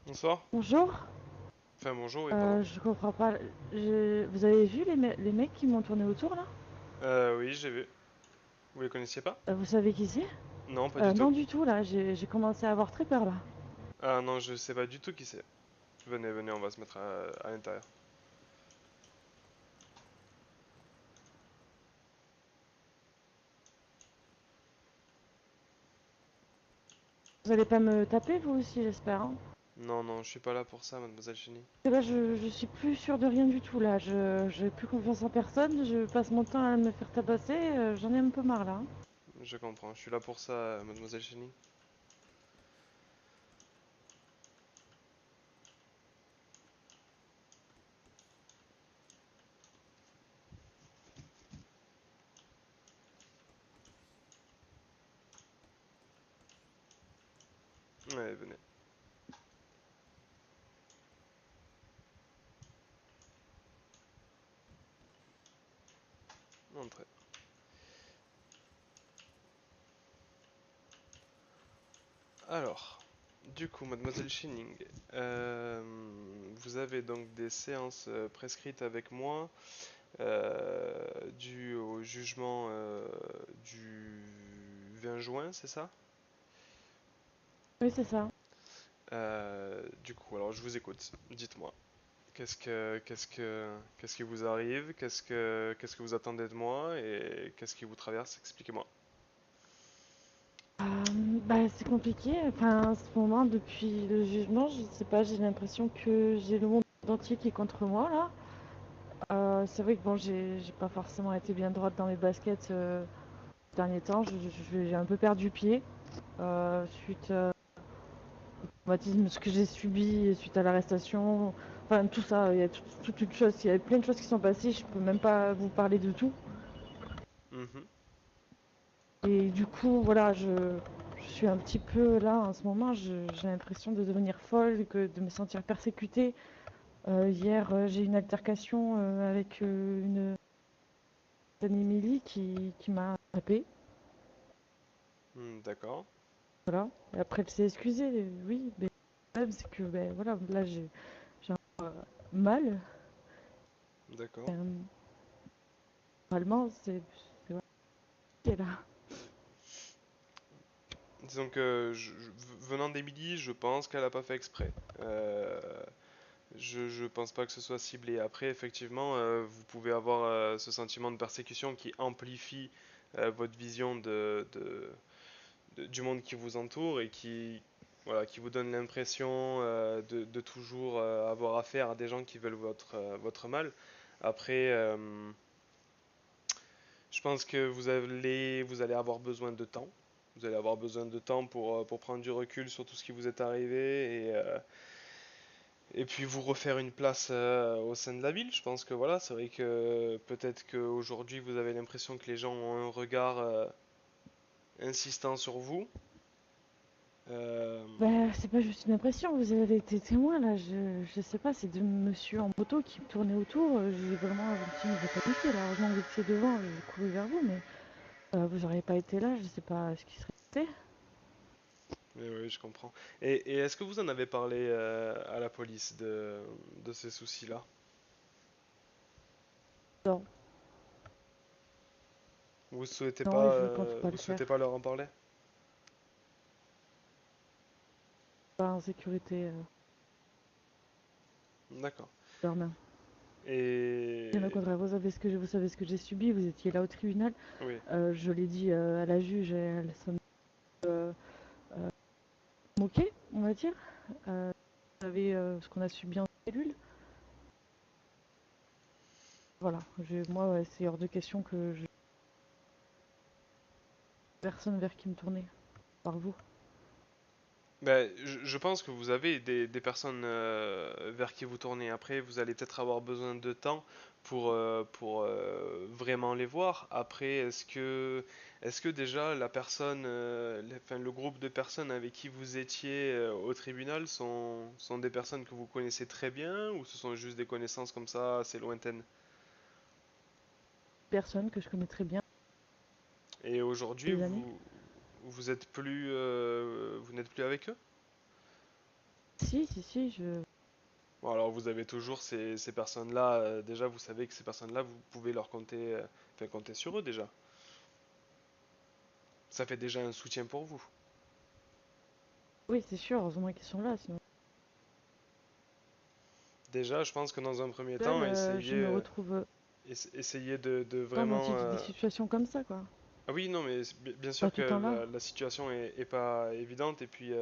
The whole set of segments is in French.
Bonsoir. Bonjour, Enfin, bonjour, oui, pardon. je comprends pas. Vous avez vu les mecs qui m'ont tourné autour là? Oui, j'ai vu. Vous les connaissiez pas? Vous savez qui c'est? Non, pas du tout. Non du tout là, j'ai commencé à avoir très peur là. Ah non, je sais pas du tout qui c'est. Venez, venez, on va se mettre à l'intérieur. Vous allez pas me taper vous aussi j'espère, hein? Non, non, je suis pas là pour ça, mademoiselle Chenille. Parce que là je suis plus sûre de rien du tout là, je j'ai plus confiance en personne, je passe mon temps à me faire tabasser, j'en ai un peu marre là, hein. Je comprends, je suis là pour ça, mademoiselle Chenille. Ouais, venez, entrez. Alors, du coup, mademoiselle Chenille, euh, vous avez donc des séances prescrites avec moi dues au jugement du 20 juin, c'est ça? Oui c'est ça. Du coup, alors je vous écoute. Dites-moi, qu'est-ce qui vous arrive? Qu'est-ce que vous attendez de moi? Et qu'est-ce qui vous traverse? Expliquez-moi. Bah c'est compliqué, enfin en ce moment depuis le jugement, je sais pas, j'ai l'impression que j'ai le monde entier qui est contre moi là. C'est vrai que bon, j'ai pas forcément été bien droite dans mes baskets ces derniers temps. J'ai un peu perdu pied suite au traumatisme, ce que j'ai subi suite à l'arrestation. Enfin, tout ça, il y a toute une chose, il y a plein de choses qui sont passées. Je peux même pas vous parler de tout. Mhm. Et du coup, voilà, je suis un petit peu là en ce moment. J'ai l'impression de devenir folle, de me sentir persécutée. Hier, j'ai eu une altercation avec une certaine Émilie qui m'a tapée. D'accord, Voilà. Et après, elle s'est excusée, oui. Mais le problème, c'est que, ben, voilà, là, j'ai mal. d'accord. Euh, Normalement, c'est voilà, là. Disons que venant d'Emily, je pense qu'elle a pas fait exprès. Je pense pas que ce soit ciblé. Après, effectivement, vous pouvez avoir ce sentiment de persécution qui amplifie votre vision du monde qui vous entoure et qui, voilà, qui vous donne l'impression de toujours avoir affaire à des gens qui veulent votre mal. Après, je pense que vous allez avoir besoin de temps. Vous allez avoir besoin de temps pour prendre du recul sur tout ce qui vous est arrivé et puis vous refaire une place au sein de la ville. Je pense que voilà, c'est vrai que peut-être qu'aujourd'hui vous avez l'impression que les gens ont un regard insistant sur vous. Euh, Ben, c'est pas juste une impression, vous avez été témoin, là. Je sais pas, c'est deux monsieur en moto qui me tournaient autour. J'ai vraiment, je me suis mis de paniquer, là. Heureusement que vous étiez devant, j'ai couru vers vous, mais vous auriez pas été là, je sais pas ce qui serait passé. mais oui, je comprends. Et est-ce que vous en avez parlé à la police de ces soucis-là? Non, non, et je compte pas le vous souhaitez faire. pas leur en parler? Pas en sécurité, D'accord. leurs mains. Bien au Et contraire, vous savez ce que j'ai subi, vous étiez là au tribunal. oui, Je l'ai dit à la juge, et elle s'en est moquée, on va dire. Vous savez ce qu'on a subi en cellule. Voilà, moi, ouais, c'est hors de question que je personne vers qui me tourner, par vous. ben, je pense que vous avez des personnes vers qui vous tournez. Après, vous allez peut-être avoir besoin de temps pour vraiment les voir. Après, est-ce que déjà la personne, enfin, le groupe de personnes avec qui vous étiez au tribunal sont des personnes que vous connaissez très bien ou ce sont juste des connaissances comme ça assez lointaines? Personne que je connais très bien, Et aujourd'hui, des années. vous êtes plus, vous n'êtes plus avec eux? Si, je... Bon, alors vous avez toujours ces personnes-là, déjà vous savez que ces personnes-là, vous pouvez leur compter, enfin, compter sur eux déjà. Ça fait déjà un soutien pour vous. Oui, c'est sûr, heureusement qu'ils sont là, sinon... Déjà, je pense que dans un premier Seule, temps, je me retrouve essayez de dans vraiment... des situations comme ça, quoi. Ah oui, non, mais bien Pas sûr tout que le temps là. la situation est pas évidente, et puis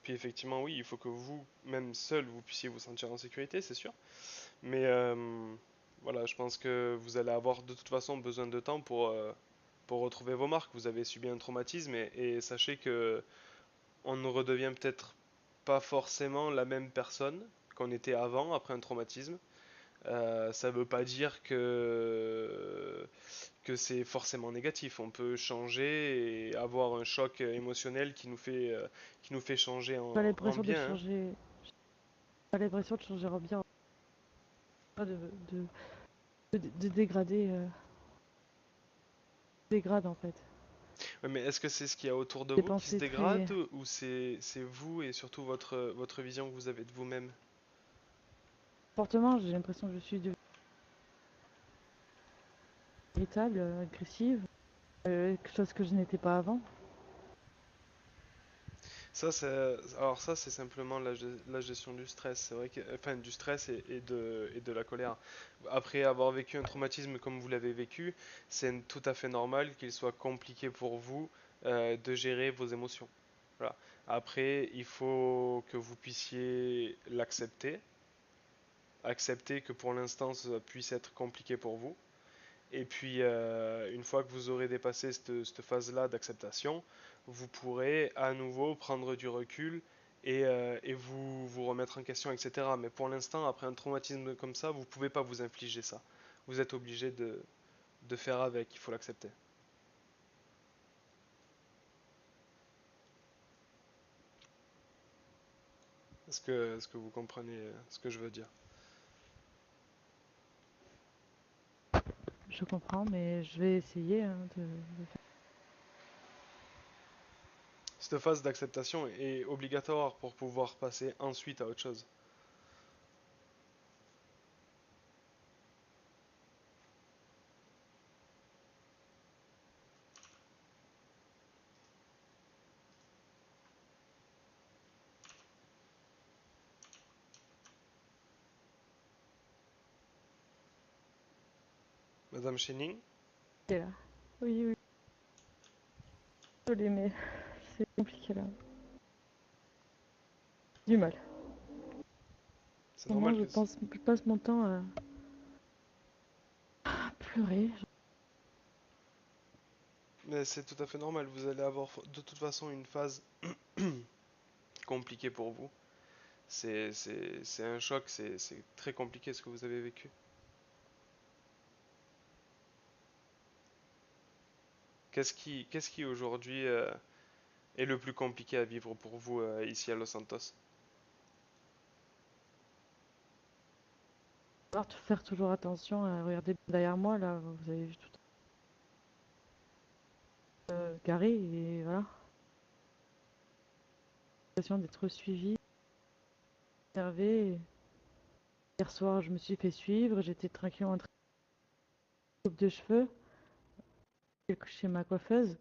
effectivement, oui, il faut que vous, même seul, vous puissiez vous sentir en sécurité, c'est sûr. Mais voilà, je pense que vous allez avoir de toute façon besoin de temps pour retrouver vos marques. Vous avez subi un traumatisme et sachez que on ne redevient peut-être pas forcément la même personne qu'on était avant, après un traumatisme. Ça ne veut pas dire que c'est forcément négatif. On peut changer et avoir un choc émotionnel qui nous fait changer Pas en l'impression de bien, hein. changer... Pas l'impression de changer en bien, pas de, de dégrader... dégrade, en fait. Ouais, mais est-ce que c'est ce qu'il y a autour de Des vous qui se pensées très... dégrade ou c'est vous et surtout votre vision que vous avez de vous-même? Fortement, j'ai l'impression que je suis devenue irritable, agressive, quelque chose que je n'étais pas avant. Alors ça, c'est simplement la gestion du stress. C'est vrai que, enfin, du stress et de la colère. Après avoir vécu un traumatisme comme vous l'avez vécu, c'est tout à fait normal qu'il soit compliqué pour vous de gérer vos émotions. Voilà. Après, il faut que vous puissiez l'accepter, accepter que pour l'instant, ça puisse être compliqué pour vous. Et puis, une fois que vous aurez dépassé cette phase-là d'acceptation, vous pourrez à nouveau prendre du recul et vous remettre en question, etc. Mais pour l'instant, après un traumatisme comme ça, vous ne pouvez pas vous infliger ça. Vous êtes obligé de faire avec, il faut l'accepter. Est-ce que vous comprenez ce que je veux dire? Je comprends, mais je vais essayer hein, de faire. Cette phase d'acceptation est obligatoire pour pouvoir passer ensuite à autre chose. Madame Chenning, Et là. Oui, oui, désolée, mais c'est compliqué là. Du mal. c'est Au moment, normal que... je passe mon temps à pleurer. Mais c'est tout à fait normal, vous allez avoir de toute façon une phase compliquée pour vous. C'est un choc, c'est très compliqué ce que vous avez vécu. Qu'est-ce qui aujourd'hui est le plus compliqué à vivre pour vous ici à Los Santos? Alors, faire toujours attention à regarder derrière moi, là, vous avez vu tout garé et voilà. J'ai l'impression d'être suivi, observé. Hier soir, je me suis fait suivre, j'étais tranquille en train de coupe de cheveux chez ma coiffeuse.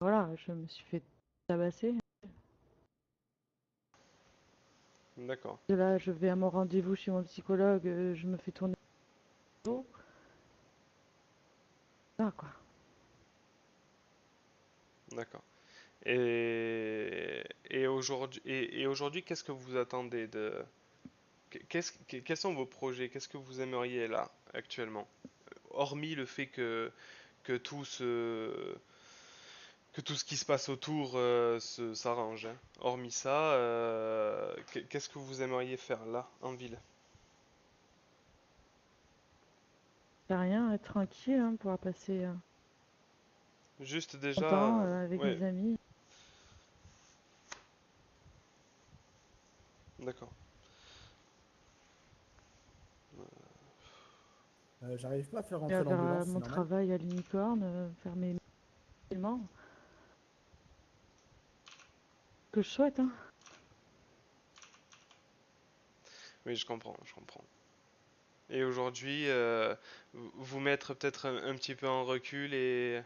Voilà, je me suis fait tabasser. D'accord, De là, je vais à mon rendez-vous chez mon psychologue, je me fais tourner le dos. Voilà, quoi. d'accord. Et aujourd'hui, qu'est-ce que vous attendez de... Quels sont vos projets? Qu'est-ce que vous aimeriez là, actuellement? Hormis le fait que que tout ce qui se passe autour s'arrange, hein. Hormis ça, qu'est-ce que vous aimeriez faire là, en ville? Y a rien, être tranquille, hein, pouvoir passer Juste mon déjà, temps avec ouais, mes amis. d'accord. J'arrive pas à faire Et rentrer à faire l'ambulance, c'est mon normal? travail à l'unicorne, faire mes paiements que je souhaite, hein. Oui, je comprends, je comprends. Et aujourd'hui, vous mettre peut-être un petit peu en recul et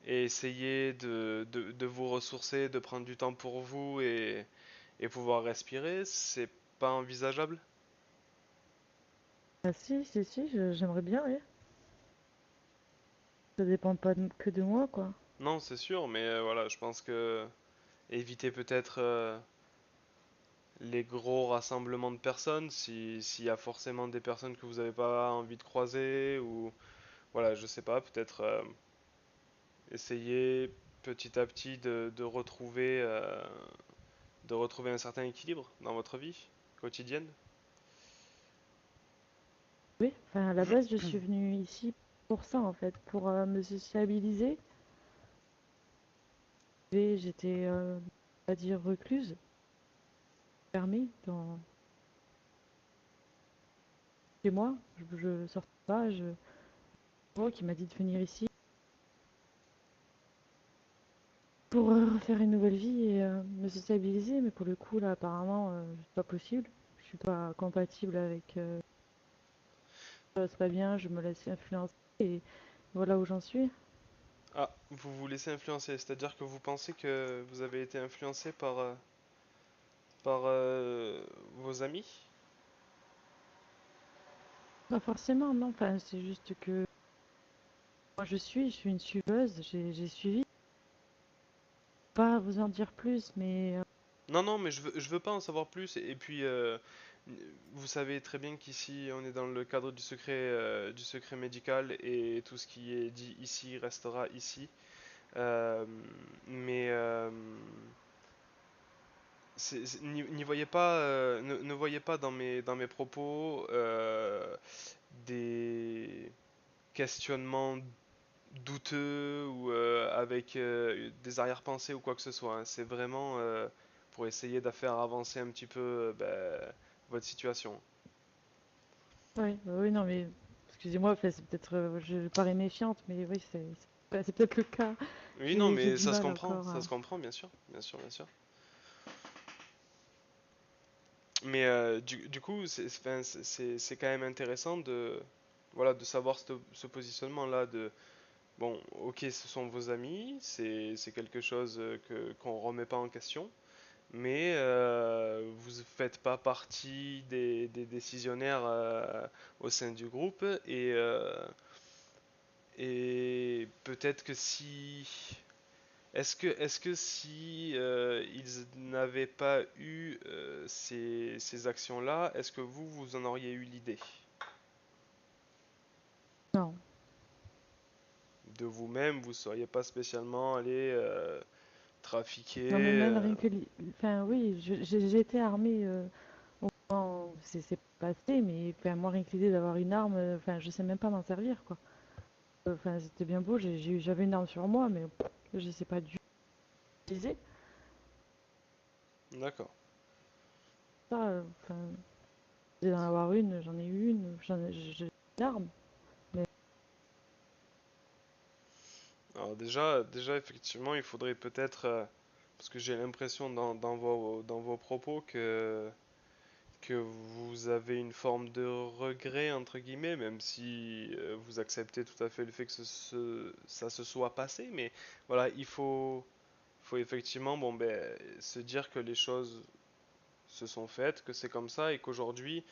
essayer de vous ressourcer, de prendre du temps pour vous et pouvoir respirer, c'est pas envisageable? Ah si, si, si, j'aimerais bien, oui. Ça dépend pas que de moi, quoi. Non, c'est sûr, mais voilà, je pense que éviter peut-être les gros rassemblements de personnes, s'il y a forcément des personnes que vous n'avez pas envie de croiser, ou voilà, je sais pas, peut-être essayer petit à petit de retrouver un certain équilibre dans votre vie quotidienne. Oui, enfin, à la base, je suis venue ici pour ça, en fait, pour me sociabiliser. Et j'étais, on va dire, recluse, fermée dans chez moi. Je sortais pas. Qui m'a dit de venir ici pour refaire une nouvelle vie et me sociabiliser. Mais pour le coup, là, apparemment, c'est pas possible. Je suis pas compatible avec. Ça va pas bien, je me laisse influencer et voilà où j'en suis. Ah, vous vous laissez influencer, c'est-à-dire que vous pensez que vous avez été influencé par vos amis? Pas forcément, non. Enfin, c'est juste que moi, je suis une suiveuse. J'ai suivi. Pas vous en dire plus, mais Non, non, mais je veux pas en savoir plus. Et puis, vous savez très bien qu'ici, on est dans le cadre du secret médical et tout ce qui est dit ici restera ici. Euh, mais n'y voyez pas, ne voyez pas dans mes propos des questionnements douteux ou avec des arrière-pensées ou quoi que ce soit, hein. C'est vraiment pour essayer de faire avancer un petit peu votre situation. oui, oui, non, mais excusez-moi, enfin, c'est peut-être, je parais méfiante, mais oui, c'est peut-être le cas. Oui, non, J'ai mais du mal encore ça à. se comprend, bien sûr, bien sûr, bien sûr. Mais du coup, enfin, c'est quand même intéressant de, voilà, de savoir ce positionnement-là de, bon, ok, ce sont vos amis, c'est quelque chose qu'on remet pas en question. Mais vous ne faites pas partie des décisionnaires au sein du groupe et peut-être que si est-ce que si ils n'avaient pas eu ces actions-là, est-ce que vous en auriez eu l'idée Non, de vous-même, vous ne seriez pas spécialement allé trafiquer non, mais même rien que, enfin, oui, j'ai été armée au moment où c'est passé, mais enfin, moi, rien que l'idée d'avoir une arme, enfin, je sais même pas m'en servir, quoi. Enfin, c'était bien beau, j'avais une arme sur moi, mais je sais pas du utiliser. D'accord. Ça, enfin, d'en avoir une, j'en ai eu une, j'ai une arme. Mais Alors déjà effectivement, il faudrait peut-être parce que j'ai l'impression dans vos propos que vous avez une forme de regret, entre guillemets, même si vous acceptez tout à fait le fait que ça se soit passé, mais voilà, faut effectivement bon, ben, se dire que les choses se sont faites, que c'est comme ça, et qu'aujourd'hui,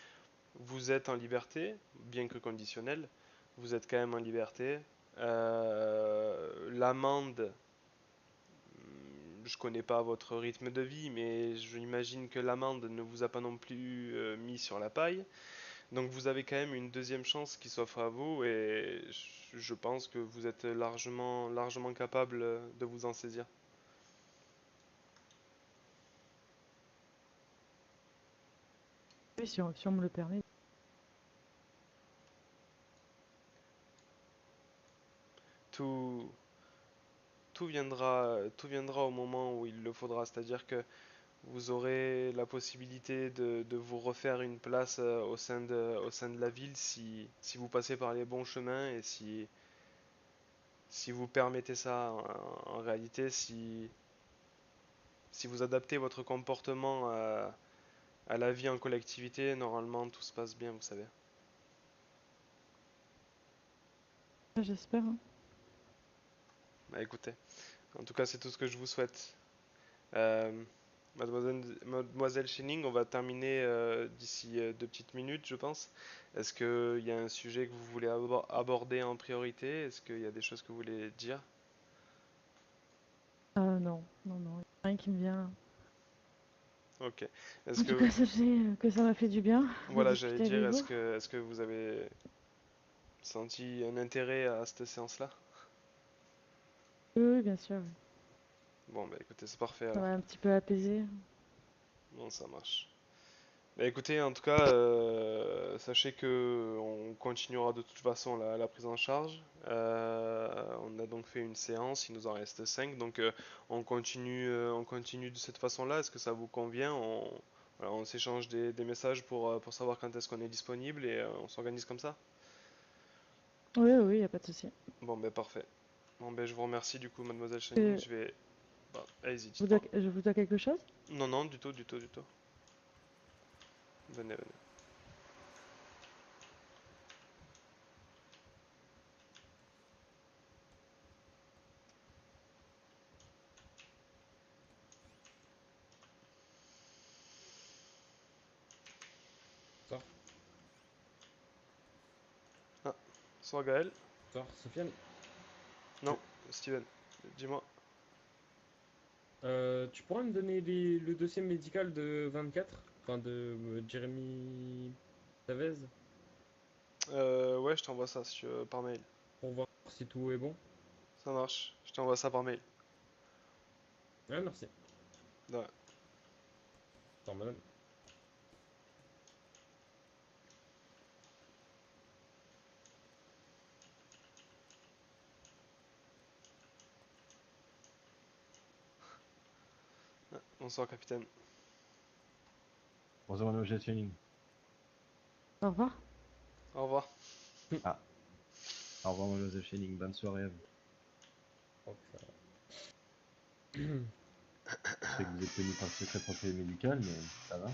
vous êtes en liberté, bien que conditionnelle, vous êtes quand même en liberté. L'amende, je connais pas votre rythme de vie, mais j'imagine que l'amende ne vous a pas non plus mis sur la paille. Donc vous avez quand même une deuxième chance qui s'offre à vous et je pense que vous êtes largement capable de vous en saisir. oui, si on me le permet. Tout, tout viendra au moment où il le faudra, c'est-à-dire que vous aurez la possibilité de vous refaire une place au sein de la ville si vous passez par les bons chemins et si vous permettez ça en réalité, si vous adaptez votre comportement à la vie en collectivité, normalement tout se passe bien, vous savez. J'espère, hein. Bah écoutez, en tout cas c'est tout ce que je vous souhaite. Euh, Mademoiselle Chenning, on va terminer d'ici 2 petites minutes, je pense. Est-ce qu'il y a un sujet que vous voulez aborder en priorité? Est-ce qu'il y a des choses que vous voulez dire? Non, non, non, y a rien qui me vient. Ok. En Est-ce tout que, cas, sachez que ça m'a fait du bien de voilà, j'allais discuter dire, avec vous. est-ce que vous avez senti un intérêt à cette séance-là? Oui, oui, bien sûr, oui. Bon, bah écoutez, c'est parfait Ça alors. m'a un petit peu apaisé. Bon, ça marche. Bah écoutez, en tout cas, sachez que on continuera de toute façon la prise en charge. On a donc fait une séance, il nous en reste 5, donc on continue de cette façon-là. Est-ce que ça vous convient? Voilà, on s'échange des messages pour savoir quand est-ce qu'on est disponible et on s'organise comme ça. Oui, oui, y a pas de souci. Bon, ben parfait. Bon, ben je vous remercie du coup, mademoiselle Channing. Euh, Je vais. Bah, allez-y, dites-moi. je vous dois quelque chose? Non, non, du tout, du tout, du tout. Venez, venez. Bonsoir. Ah, bonsoir Gaël. Bonsoir, Sofiane. Non, Steven. Dis-moi. Tu pourrais me donner le dossier médical de 24, enfin de Jérémy Chavez, Ouais, je t'envoie ça si tu veux, par mail. pour voir si tout est bon? Ça marche. Je t'envoie ça par mail. Ouais, merci. Ouais. Attends, madame. Bonsoir, capitaine. Bonjour Mademoiselle Chenning. Au revoir. Au revoir. Ah, au revoir Mademoiselle Chenning, bonne soirée à vous. Oh, ça va. Je sais que vous êtes tenu par le secret professionnel médical, mais ça va.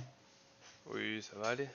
Oui, ça va aller.